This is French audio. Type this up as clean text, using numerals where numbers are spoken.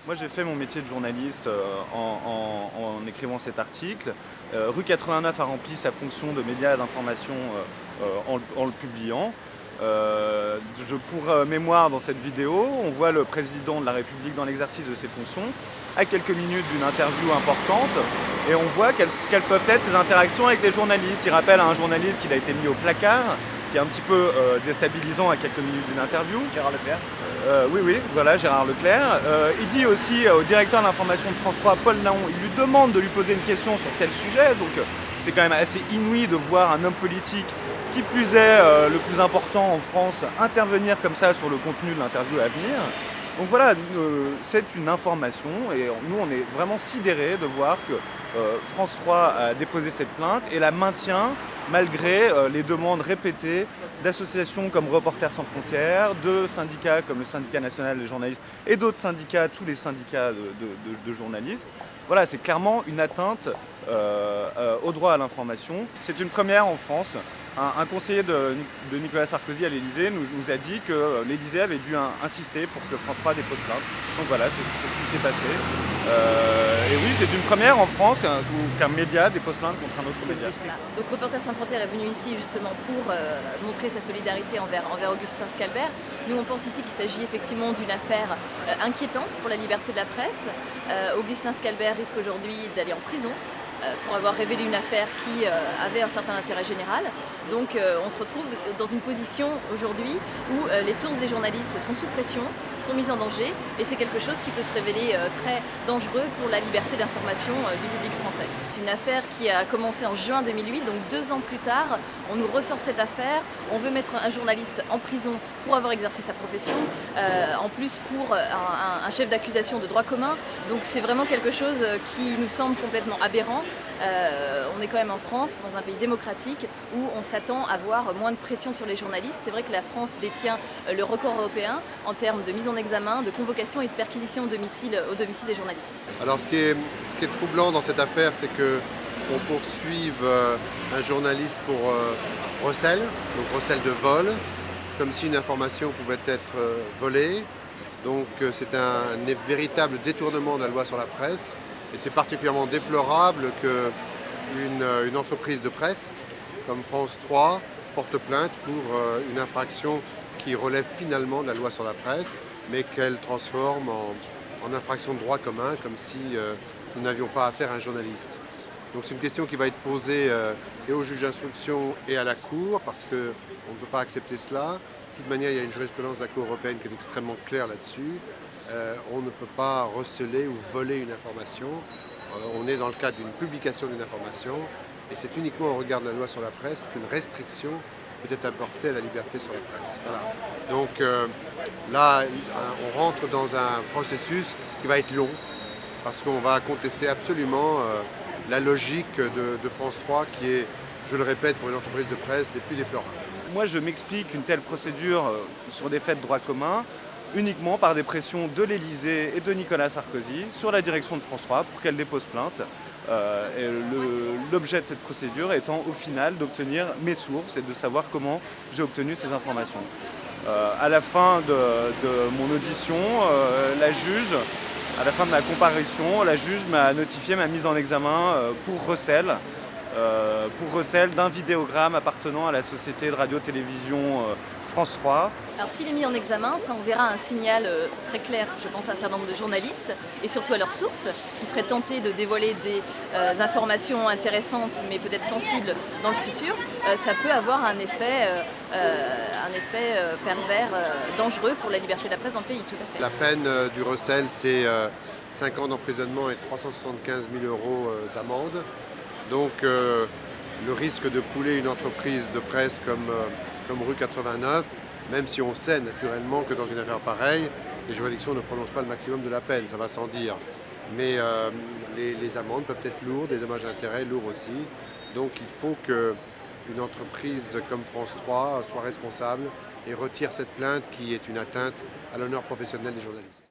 Moi, j'ai fait mon métier de journaliste en écrivant cet article. Rue 89 a rempli sa fonction de média d'information en le publiant. Pour mémoire, dans cette vidéo, on voit le président de la République dans l'exercice de ses fonctions, à quelques minutes d'une interview importante, et on voit quelles peuvent être ses interactions avec les journalistes. Il rappelle à un journaliste qu'il a été mis au placard, ce qui est un petit peu déstabilisant à quelques minutes d'une interview. Gérard Leclerc. Oui, voilà, Gérard Leclerc. Il dit aussi au directeur de l'information de France 3, Paul Naon, il lui demande de lui poser une question sur tel sujet, donc c'est quand même assez inouï de voir un homme politique, qui plus est le plus important en France, intervenir comme ça sur le contenu de l'interview à venir. Donc voilà, c'est une information et nous on est vraiment sidérés de voir que France 3 a déposé cette plainte et la maintient malgré les demandes répétées d'associations comme Reporters sans frontières, de syndicats comme le syndicat national des journalistes et d'autres syndicats, tous les syndicats de journalistes. Voilà, c'est clairement une atteinte au droit à l'information. C'est une première en France. Un conseiller de Nicolas Sarkozy à l'Élysée nous a dit que l'Élysée avait dû insister pour que France 3 dépose plainte. Donc voilà, c'est ce qui s'est passé. Et oui, c'est une première en France qu'un média dépose plainte contre un autre média. Voilà. Donc Reporters sans frontières est venu ici justement pour montrer sa solidarité envers Augustin Scalbert. Nous on pense ici qu'il s'agit effectivement d'une affaire inquiétante pour la liberté de la presse. Augustin Scalbert risque aujourd'hui d'aller en prison pour avoir révélé une affaire qui avait un certain intérêt général. Donc on se retrouve dans une position aujourd'hui où les sources des journalistes sont sous pression, sont mises en danger, et c'est quelque chose qui peut se révéler très dangereux pour la liberté d'information du public français. C'est une affaire qui a commencé en juin 2008, donc 2 ans plus tard, on nous ressort cette affaire, on veut mettre un journaliste en prison pour avoir exercé sa profession, en plus pour un chef d'accusation de droit commun, donc c'est vraiment quelque chose qui nous semble complètement aberrant. On est quand même en France, dans un pays démocratique, où on s'attend à voir moins de pression sur les journalistes. C'est vrai que la France détient le record européen en termes de mise en examen, de convocation et de perquisition au domicile des journalistes. Alors ce qui est troublant dans cette affaire, c'est qu'on poursuive un journaliste pour recel, donc recel de vol, comme si une information pouvait être volée. Donc c'est un véritable détournement de la loi sur la presse. Et c'est particulièrement déplorable qu'une entreprise de presse comme France 3 porte plainte pour une infraction qui relève finalement de la loi sur la presse, mais qu'elle transforme en infraction de droit commun, comme si nous n'avions pas affaire à un journaliste. Donc c'est une question qui va être posée et au juge d'instruction et à la Cour, parce qu'on ne peut pas accepter cela. De toute manière, il y a une jurisprudence de la Cour européenne qui est extrêmement claire là-dessus. On ne peut pas receler ou voler une information. On est dans le cadre d'une publication d'une information et c'est uniquement au regard de la loi sur la presse qu'une restriction peut être apportée à la liberté sur la presse. Voilà. Donc là, on rentre dans un processus qui va être long parce qu'on va contester absolument la logique de France 3 qui est, je le répète, pour une entreprise de presse des plus déplorables. Moi, je m'explique une telle procédure sur des faits de droit commun uniquement par des pressions de l'Élysée et de Nicolas Sarkozy sur la direction de France 3 pour qu'elle dépose plainte. L'objet de cette procédure étant au final d'obtenir mes sources et de savoir comment j'ai obtenu ces informations. À la fin de mon audition, la juge, à la fin de ma comparution, la juge m'a notifié ma mise en examen pour recel d'un vidéogramme appartenant à la société de radio-télévision France 3. Alors s'il est mis en examen, ça enverra un signal très clair, je pense, à un certain nombre de journalistes et surtout à leurs sources, qui seraient tentés de dévoiler des informations intéressantes mais peut-être sensibles dans le futur. Ça peut avoir un effet pervers, dangereux pour la liberté de la presse dans le pays, tout à fait. La peine du recel, c'est 5 ans d'emprisonnement et 375 000 € d'amende. Donc le risque de couler une entreprise de presse comme Rue 89, même si on sait naturellement que dans une affaire pareille, les juridictions ne prononcent pas le maximum de la peine, ça va sans dire. Mais les amendes peuvent être lourdes, les dommages d'intérêt lourds aussi. Donc il faut qu'une entreprise comme France 3 soit responsable et retire cette plainte qui est une atteinte à l'honneur professionnel des journalistes.